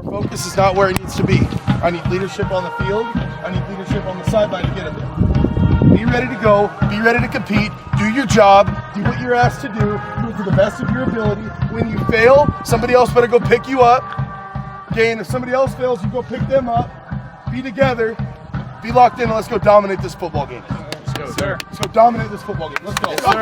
Our focus is not where it needs to be. I need leadership on the field. I need leadership on the sideline to get it there. Be ready to go. Be ready to compete. Do your job. Do what you're asked to do. Do it to the best of your ability. When you fail, somebody else better go pick you up. Okay, and if somebody else fails, you go pick them up. Be together. Be locked in, and let's go dominate this football game. Let's go, sir. Let's go dominate this football game. Let's go. Yes, sir.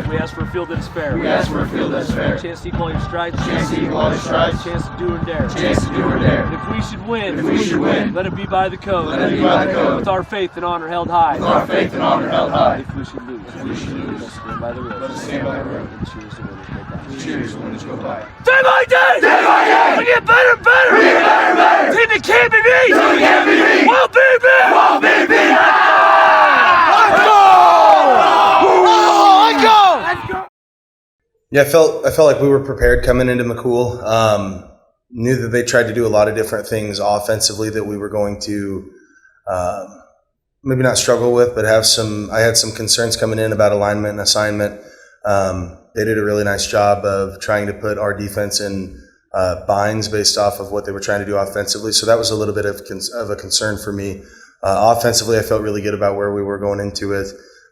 We ask for a field that is fair. We ask for a field that is fair. A chance to equal your strides. A chance to equal your strides. A chance to do or dare. A chance to do or dare. And if we should win, let it be by the code. Let it be by the code. With our faith and honor held high. With our faith and honor held high. If we should lose, let us stand by the road. Let us stand by the road. And cheers the winners go by. Cheers the winners go by. Day by day! Day by day! We get better and better! We get better and better! Team that can't be beat! Team that can't be beat! Won't be beat! Won't be beat! Let's go! Yeah, I felt like we were prepared coming into McCool. Knew that they tried to do a lot of different things offensively that we were going to maybe not struggle with, but I had some concerns coming in about alignment and assignment. They did a really nice job of trying to put our defense in binds based off of what they were trying to do offensively. So that was a little bit of a concern for me. Offensively, I felt really good about where we were going into it.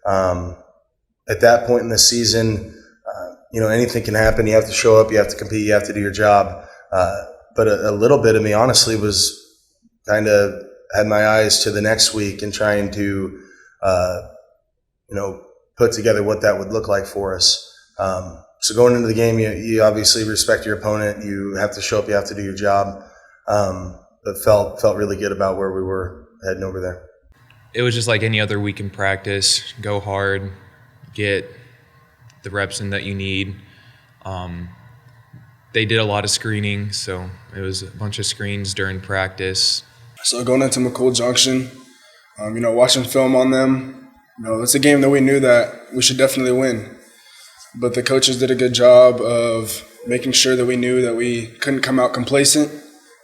At that point in the season, anything can happen. You have to show up, you have to compete, you have to do your job. But a little bit of me, honestly, was kind of had my eyes to the next week and trying to, put together what that would look like for us. So going into the game, you obviously respect your opponent. You have to show up, you have to do your job. But felt really good about where we were heading over there. It was just like any other week in practice. Go hard, get the reps in that you need. They did a lot of screening, so it was a bunch of screens during practice. So going into McCool Junction, watching film on them, it's a game that we knew that we should definitely win. But the coaches did a good job of making sure that we knew that we couldn't come out complacent,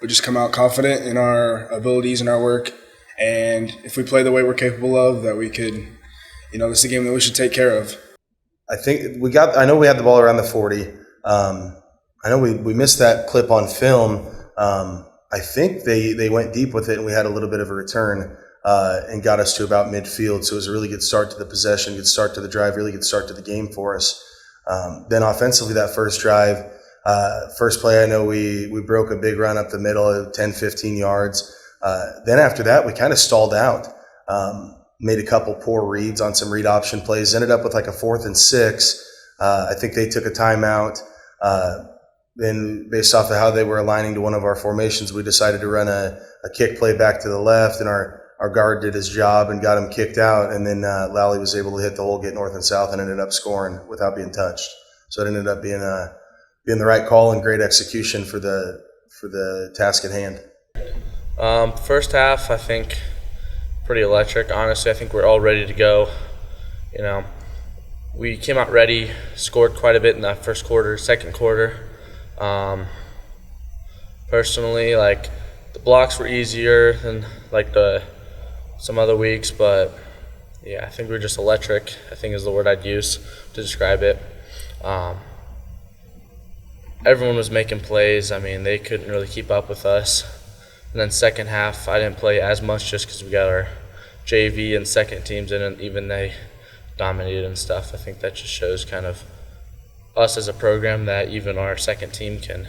but just come out confident in our abilities and our work. And if we play the way we're capable of, that we could, this is a game that we should take care of. I know we had the ball around the 40. I know we missed that clip on film. I think they went deep with it and we had a little bit of a return and got us to about midfield. So it was a really good start to the possession, good start to the drive, really good start to the game for us. Then offensively, that first drive, first play, I know we broke a big run up the middle of 10, 15 yards. Then after that, we kind of stalled out. Made a couple poor reads on some read option plays, ended up with like a 4th and 6. I think they took a timeout. Then based off of how they were aligning to one of our formations, we decided to run a kick play back to the left, and our guard did his job and got him kicked out. And then Lally was able to hit the hole, get north and south, and ended up scoring without being touched. So it ended up being the right call and great execution for the task at hand. First half, I think, pretty electric. Honestly, I think we're all ready to go. We came out ready, scored quite a bit in that first quarter, second quarter. Personally, the blocks were easier than some other weeks, but yeah, I think we're just electric, I think is the word I'd use to describe it. Everyone was making plays. They couldn't really keep up with us. And then second half, I didn't play as much just because we got our JV and second teams in, and even they dominated and stuff. I think that just shows kind of us as a program that even our second team can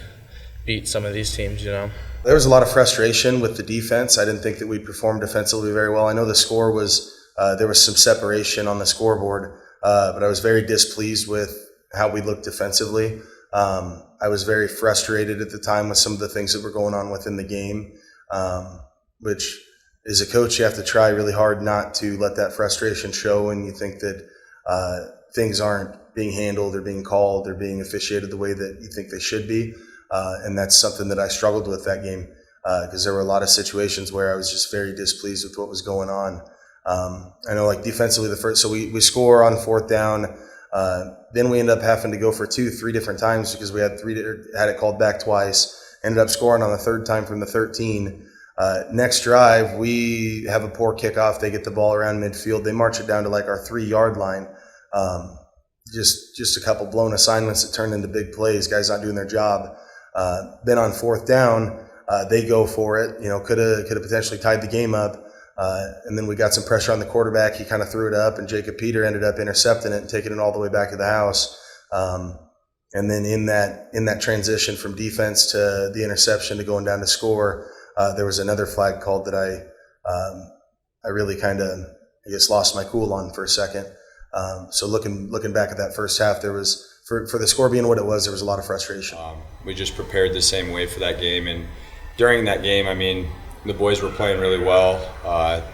beat some of these teams, There was a lot of frustration with the defense. I didn't think that we performed defensively very well. I know the score was there was some separation on the scoreboard, but I was very displeased with how we looked defensively. I was very frustrated at the time with some of the things that were going on within the game, which as a coach, you have to try really hard not to let that frustration show when you think that things aren't being handled or being called or being officiated the way that you think they should be. And that's something that I struggled with that game because there were a lot of situations where I was just very displeased with what was going on. I know, like, defensively, so we score on fourth down. Then we end up having to go for 2-3 different times because we had it called back twice. Ended up scoring on the third time from the 13. Next drive, we have a poor kickoff. They get the ball around midfield. They march it down to like our 3-yard line. Just a couple blown assignments that turned into big plays. Guys not doing their job. Then on fourth down, they go for it. Could have potentially tied the game up. And then we got some pressure on the quarterback. He kind of threw it up, and Jacob Peter ended up intercepting it and taking it all the way back to the house. And then in that transition from defense to the interception to going down to score, there was another flag called that I really kind of, I guess, lost my cool on for a second. So looking back at that first half, there was, for the score being what it was, there was a lot of frustration. We just prepared the same way for that game, and during that game, I mean, the boys were playing really well.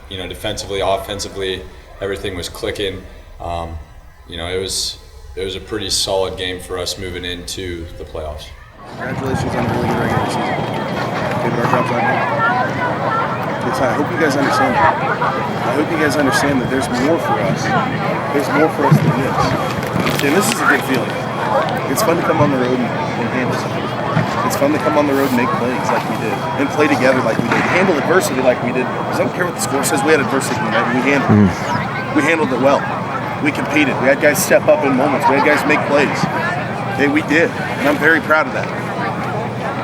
Defensively, offensively, everything was clicking. It was a pretty solid game for us moving into the playoffs. Congratulations on a really good regular season. Good our job's not done. I hope you guys understand that. I hope you guys understand that there's more for us. There's more for us than this. And this is a good feeling. It's fun to come on the road and handle something. It's fun to come on the road and make plays like we did, and play together like we did, handle adversity like we did. Because I don't care what the score says, we had adversity tonight, and we handled it well. We competed. We had guys step up in moments. We had guys make plays. Okay, we did, and I'm very proud of that.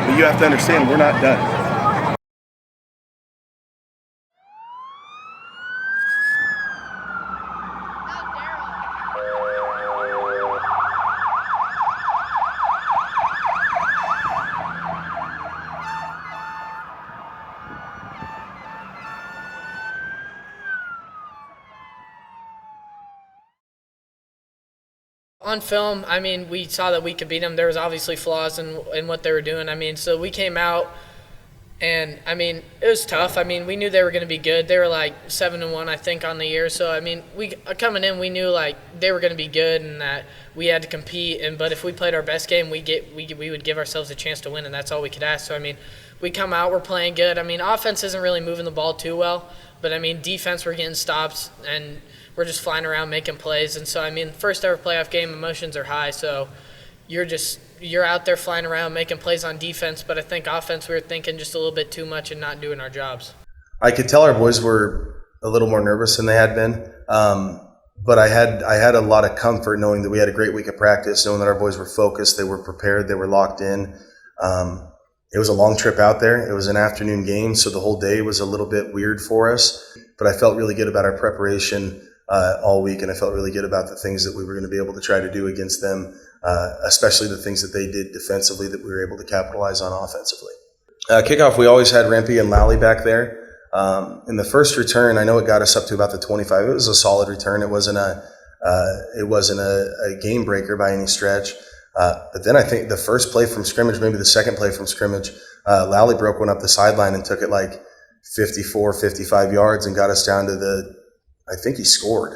But you have to understand, we're not done. On film, I mean, we saw that we could beat them. There was obviously flaws in what they were doing. I mean, so we came out, and, I mean, it was tough. I mean, we knew they were going to be good. They were like 7-1, I think, on the year. So, I mean, coming in, we knew, like, they were going to be good and that we had to compete. But if we played our best game, we would give ourselves a chance to win, and that's all we could ask. So, I mean, we come out, we're playing good. I mean, offense isn't really moving the ball too well. But, I mean, defense, we're getting stops, and we're just flying around making plays. And so, I mean, first ever playoff game, emotions are high. So you're out there flying around making plays on defense. But I think offense, we were thinking just a little bit too much and not doing our jobs. I could tell our boys were a little more nervous than they had been. But I had a lot of comfort knowing that we had a great week of practice, knowing that our boys were focused, they were prepared, they were locked in. It was a long trip out there. It was an afternoon game, so the whole day was a little bit weird for us. But I felt really good about our preparation all week, and I felt really good about the things that we were going to be able to try to do against them, especially the things that they did defensively that we were able to capitalize on offensively. Kickoff, we always had Rempy and Lally back there. In the first return, I know it got us up to about the 25. It was a solid return. It wasn't a game breaker by any stretch. But then I think the first play from scrimmage, maybe the second play from scrimmage, Lally broke one up the sideline and took it like 54, 55 yards and got us down to I think he scored.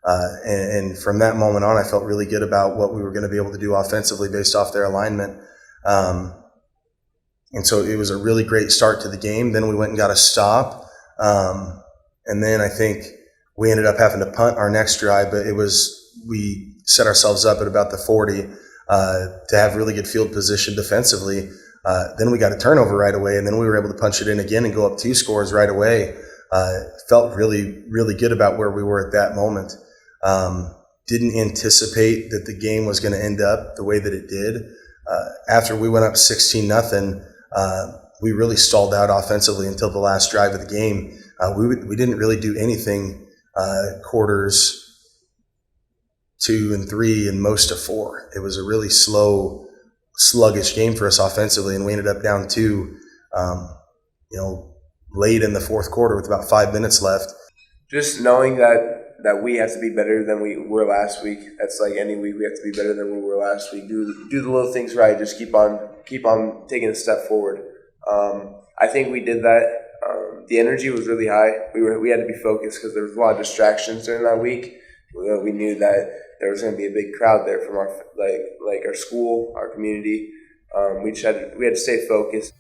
And from that moment on, I felt really good about what we were going to be able to do offensively based off their alignment. And so it was a really great start to the game. Then we went and got a stop. And then I think we ended up having to punt our next drive, but we set ourselves up at about the 40 to have really good field position defensively. Then we got a turnover right away, and then we were able to punch it in again and go up 2 scores right away. Felt really, really good about where we were at that moment. Didn't anticipate that the game was going to end up the way that it did. After we went up 16-0, we really stalled out offensively until the last drive of the game. We didn't really do anything quarters 2 and 3 and most of 4. It was a really slow, sluggish game for us offensively, and we ended up down 2, late in the fourth quarter with about 5 minutes left. Just knowing that we have to be better than we were last week. That's like any week we have to be better than we were last week. Do the little things right. Just keep on taking a step forward. I think we did that. The energy was really high. We had to be focused because there was a lot of distractions during that week. We knew that there was going to be a big crowd there from our school, our community. We had to stay focused.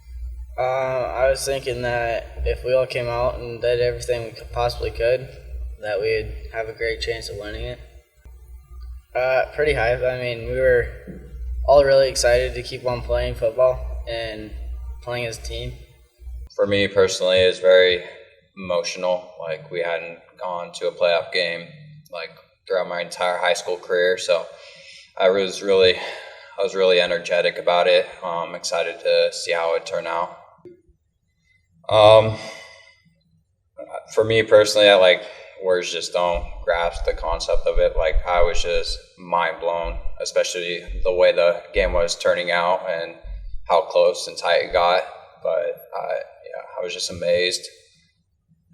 I was thinking that if we all came out and did everything we possibly could, that we'd have a great chance of winning it. Pretty hype. I mean, we were all really excited to keep on playing football and playing as a team. For me personally, it's very emotional. Like, we hadn't gone to a playoff game like throughout my entire high school career, so I was really energetic about it. Excited to see how it turned out. For me personally, words just don't grasp the concept of it. Like, I was just mind blown, especially the way the game was turning out and how close and tight it got. But I was just amazed,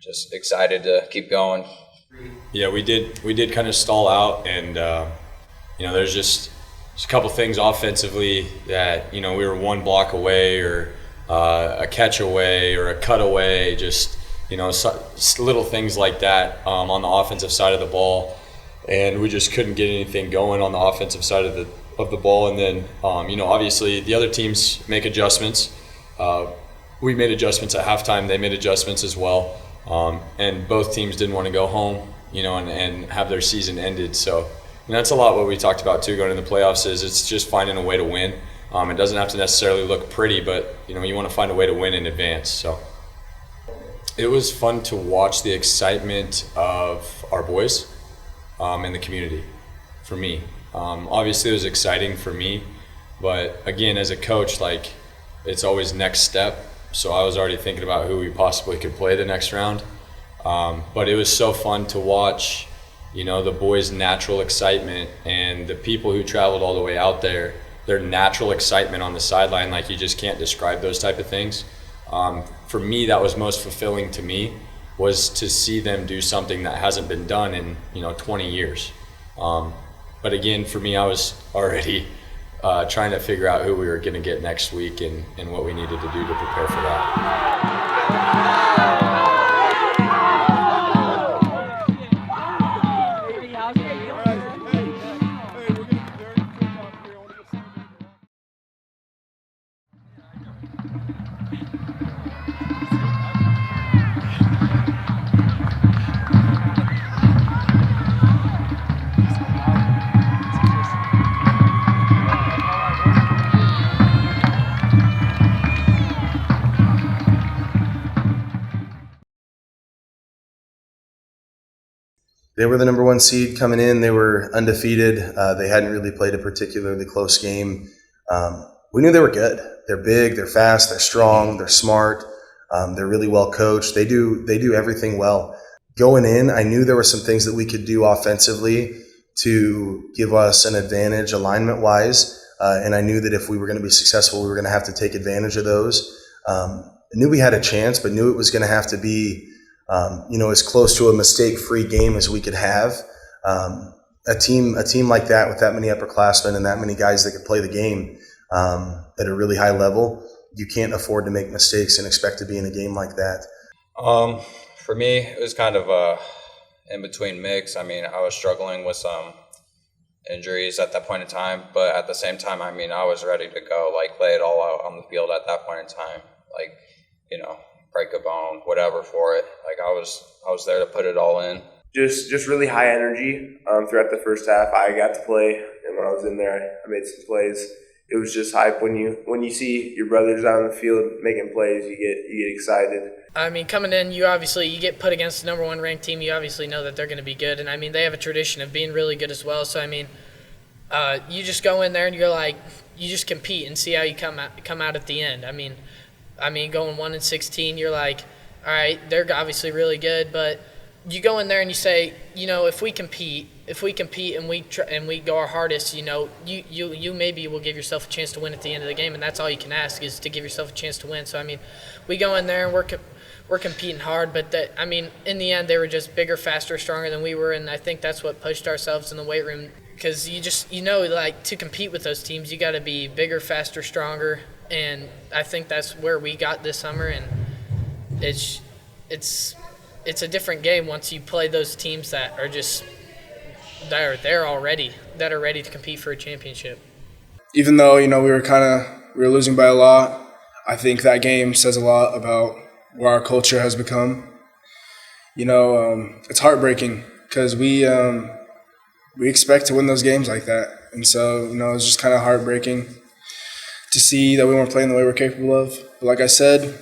just excited to keep going. Yeah, we did kind of stall out, and there's just a couple things offensively that we were one block away, or a catch away, or a cut away, just little things like that on the offensive side of the ball, and we just couldn't get anything going on the offensive side of the ball. And then obviously the other teams make adjustments. We made adjustments at halftime. They made adjustments as well, and both teams didn't want to go home, and have their season ended. So that's a lot what we talked about too going into the playoffs. Is it's just finding a way to win. It doesn't have to necessarily look pretty, but you want to find a way to win in advance. So it was fun to watch the excitement of our boys in the community. For me, obviously it was exciting for me, but again, as a coach, it's always next step. So I was already thinking about who we possibly could play the next round. But it was so fun to watch, the boys' natural excitement, and the people who traveled all the way out there, their natural excitement on the sideline. You just can't describe those type of things. For me, that was most fulfilling to me, was to see them do something that hasn't been done in 20 years. But again, for me, I was already trying to figure out who we were going to get next week and what we needed to do to prepare for that. They were the number one seed coming in. They were undefeated. They hadn't really played a particularly close game. We knew they were good. They're big, they're fast, they're strong, they're smart. They're really well coached. They do everything well. Going in, I knew there were some things that we could do offensively to give us an advantage alignment-wise. And I knew that if we were going to be successful, we were going to have to take advantage of those. I knew we had a chance, but knew it was going to have to be as close to a mistake-free game as we could have. A team like that, with that many upperclassmen and that many guys that could play the game at a really high level, you can't afford to make mistakes and expect to be in a game like that. For me, it was kind of a in-between mix. I mean, I was struggling with some injuries at that point in time, but at the same time, I mean, I was ready to go, lay it all out on the field at that point in time. Break a bone, whatever for it. I was there to put it all in. Just really high energy throughout the first half. I got to play, and when I was in there, I made some plays. It was just hype when you see your brothers out on the field making plays. You get excited. I mean, coming in, you get put against the number one ranked team. You obviously know that they're going to be good, and I mean they have a tradition of being really good as well. So I mean, you just go in there and you just compete and see how you come out at the end. I mean, going 1-16, you're like, all right, they're obviously really good, but you go in there and you say, if we compete and we go our hardest, you maybe will give yourself a chance to win at the end of the game, and that's all you can ask is to give yourself a chance to win. So I mean, we go in there and we're competing hard, but in the end, they were just bigger, faster, stronger than we were, and I think that's what pushed ourselves in the weight room, because to compete with those teams, you got to be bigger, faster, stronger. And I think that's where we got this summer, and it's a different game once you play those teams that are ready to compete for a championship. Even though we were kind of We were losing by a lot. I think that game says a lot about where our culture has become. It's heartbreaking because we expect to win those games like that. And so, it's just kind of heartbreaking to see that we weren't playing the way we're capable of. But like I said,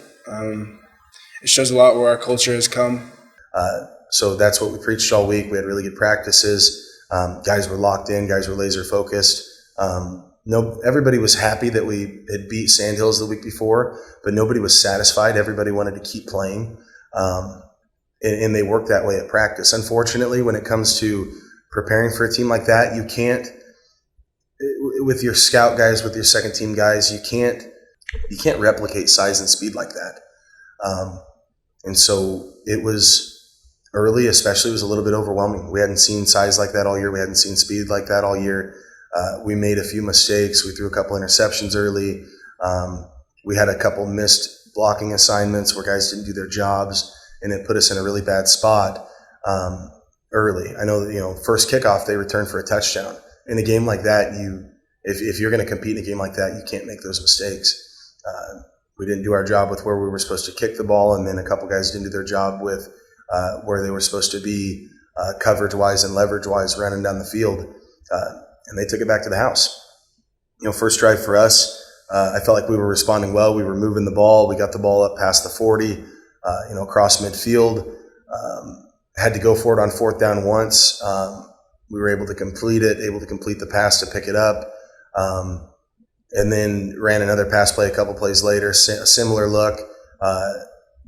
it shows a lot where our culture has come. So that's what we preached all week. We had really good practices. Guys were locked in. Guys were laser focused. Everybody was happy that we had beat Sandhills the week before, but nobody was satisfied. Everybody wanted to keep playing. And they work that way at practice. Unfortunately, when it comes to preparing for a team like that, you can't, with your scout guys, with your second team guys, you can't replicate size and speed like that. And so it was early, especially, it was a little bit overwhelming. We hadn't seen size like that all year. We hadn't seen speed like that all year. We made a few mistakes. We threw a couple interceptions early. We had a couple missed blocking assignments where guys didn't do their jobs, and it put us in a really bad spot early. I know that, first kickoff, they returned for a touchdown. In a game like that, if you're going to compete in a game like that, you can't make those mistakes. We didn't do our job with where we were supposed to kick the ball, and then a couple guys didn't do their job with where they were supposed to be coverage-wise and leverage-wise running down the field, and they took it back to the house. First drive for us, I felt like we were responding well. We were moving the ball. We got the ball up past the 40, across midfield. Had to go for it on fourth down once. We were able to complete it, able to complete the pass to pick it up, and then ran another pass play a couple plays later, a similar look.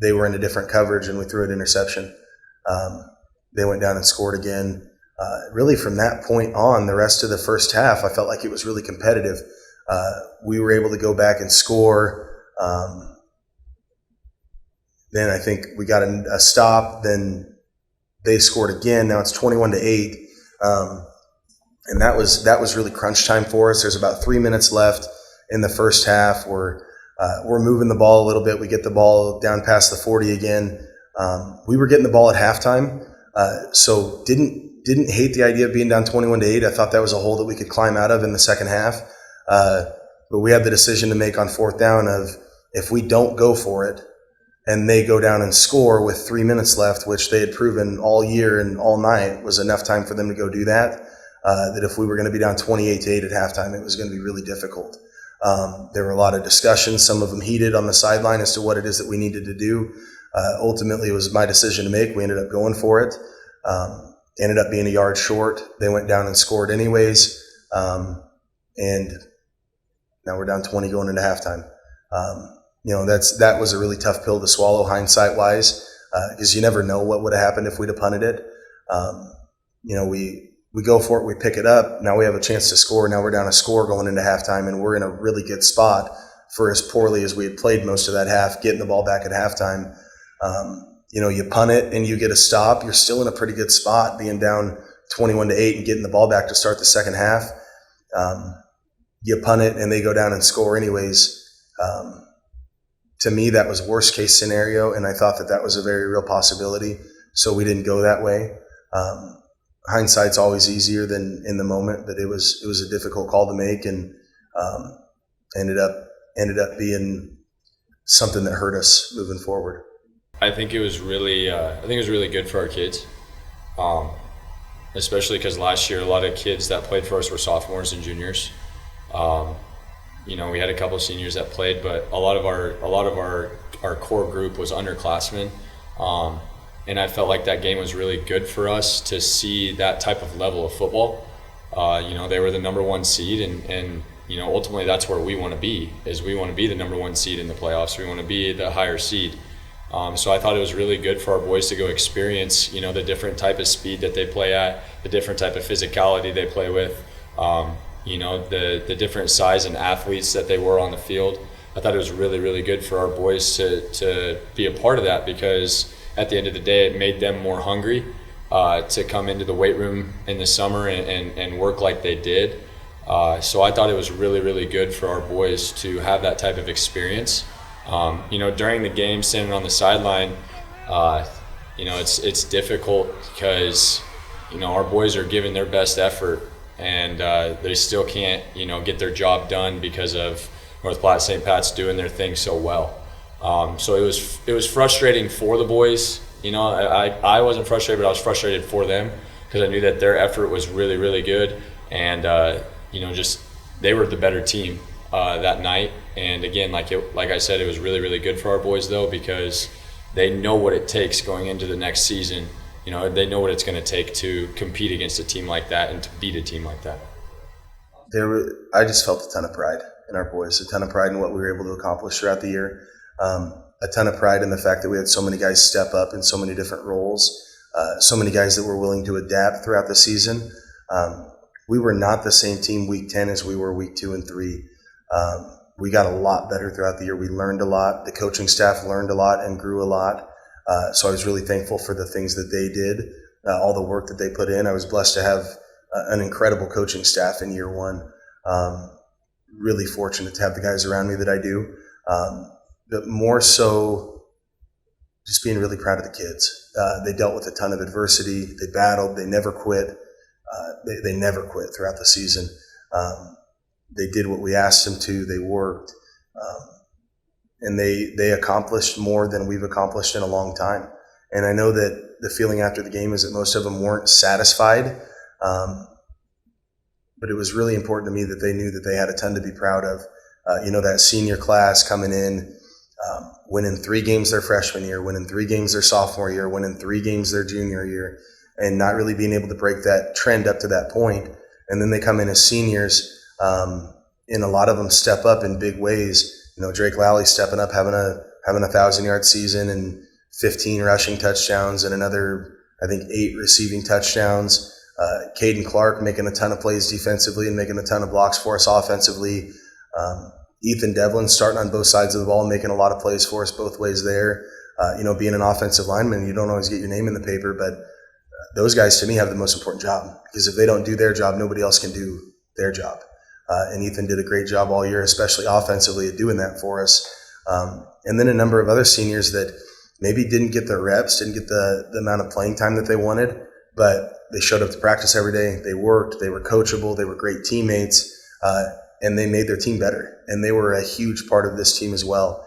They were in a different coverage, and we threw an interception. They went down and scored again. Really, from that point on, the rest of the first half, I felt like it was really competitive. We were able to go back and score. Then I think we got a stop. Then they scored again. Now it's 21-8, and that was really crunch time for us. There's about 3 minutes left in the first half. We're moving the ball a little bit. We get the ball down past the 40 again. We were getting the ball at halftime, so didn't hate the idea of being down 21-8. I thought that was a hole that we could climb out of in the second half. But we had the decision to make on fourth down of, if we don't go for it and they go down and score with 3 minutes left, which they had proven all year and all night was enough time for them to go do that, that if we were going to be down 28-8 at halftime, it was going to be really difficult. There were a lot of discussions, some of them heated on the sideline as to what it is that we needed to do. Ultimately, it was my decision to make. We ended up going for it. Ended up being a yard short. They went down and scored anyways. And now we're down 20 going into halftime. That was a really tough pill to swallow hindsight-wise, because you never know what would have happened if we'd have punted it. We go for it, we pick it up. Now we have a chance to score. Now we're down a score going into halftime, and we're in a really good spot for as poorly as we had played most of that half, getting the ball back at halftime. You punt it and you get a stop, you're still in a pretty good spot being down 21-8 and getting the ball back to start the second half. You punt it and they go down and score anyways. To me, that was worst case scenario, and I thought that was a very real possibility. So we didn't go that way. Hindsight's always easier than in the moment, but it was a difficult call to make, and ended up being something that hurt us moving forward. I think it was really good for our kids, especially because last year a lot of kids that played for us were sophomores and juniors. We had a couple of seniors that played, but a lot of our core group was underclassmen. And I felt like that game was really good for us to see that type of level of football. They were the number one seed, and ultimately that's where we want to be, is we want to be the number one seed in the playoffs. We want to be the higher seed. So I thought it was really good for our boys to go experience, the different type of speed that they play at, the different type of physicality they play with, the different size and athletes that they were on the field. I thought it was really, really good for our boys to be a part of that, because at the end of the day, it made them more hungry to come into the weight room in the summer and work like they did. So I thought it was really, really good for our boys to have that type of experience. During the game, standing on the sideline, it's difficult because, our boys are giving their best effort, and they still can't, get their job done because of North Platte St. Pat's doing their thing so well. So it was frustrating for the boys. You know, I wasn't frustrated, but I was frustrated for them because I knew that their effort was really, really good, and you know, just they were the better team that night. And again, like I said, it was really, really good for our boys though, because they know what it takes going into the next season. You know, they know what it's going to take to compete against a team like that and to beat a team like that. I just felt a ton of pride in our boys, a ton of pride in what we were able to accomplish throughout the year. A ton of pride in the fact that we had so many guys step up in so many different roles, so many guys that were willing to adapt throughout the season. We were not the same team week 10 as we were week 2 and 3. We got a lot better throughout the year. We learned a lot. The coaching staff learned a lot and grew a lot. So I was really thankful for the things that they did, all the work that they put in. I was blessed to have an incredible coaching staff in year 1. Really fortunate to have the guys around me that I do. But more so just being really proud of the kids. They dealt with a ton of adversity. They battled. They never quit. They never quit throughout the season. They did what we asked them to. They worked. And they accomplished more than we've accomplished in a long time. And I know that the feeling after the game is that most of them weren't satisfied. But it was really important to me that they knew that they had a ton to be proud of. You know, that senior class coming in, winning 3 games their freshman year, winning 3 games their sophomore year, winning 3 games their junior year, and not really being able to break that trend up to that point. And then they come in as seniors, and a lot of them step up in big ways. You know, Drake Lally stepping up, having a 1,000-yard season and 15 rushing touchdowns and another, I think, 8 receiving touchdowns. Caden Clark making a ton of plays defensively and making a ton of blocks for us offensively. Ethan Devlin starting on both sides of the ball and making a lot of plays for us both ways there. You know, being an offensive lineman, you don't always get your name in the paper, but those guys to me have the most important job, because if they don't do their job, nobody else can do their job. And Ethan did a great job all year, especially offensively, at doing that for us. And then a number of other seniors that maybe didn't get their reps, didn't get the amount of playing time that they wanted, but they showed up to practice every day. They worked. They were coachable. They were great teammates, and they made their team better. And they were a huge part of this team as well.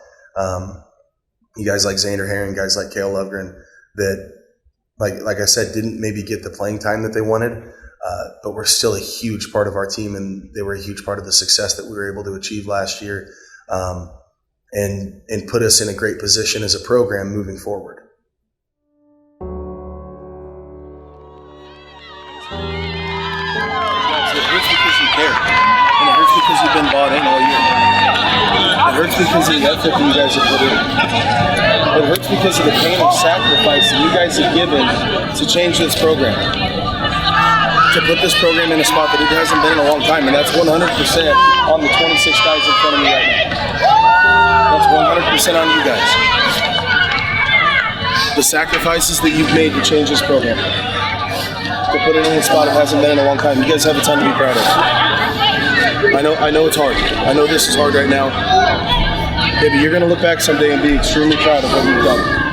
You guys like Xander Herring, guys like Cale Lovegren, that, like I said, didn't maybe get the playing time that they wanted, but were still a huge part of our team, and they were a huge part of the success that we were able to achieve last year, and put us in a great position as a program moving forward. It hurts because you care, and it hurts because you've been bought in all year. It hurts because of the effort that you guys have put in. It hurts because of the pain and sacrifice that you guys have given to change this program, to put this program in a spot that it hasn't been in a long time, and that's 100% on the 26 guys in front of me right now. That's 100% on you guys. The sacrifices that you've made to change this program, to put it in a spot it hasn't been in a long time. You guys have a ton to be proud of. I know it's hard. I know this is hard right now. Yeah, but you're going to look back someday and be extremely proud of what you've done.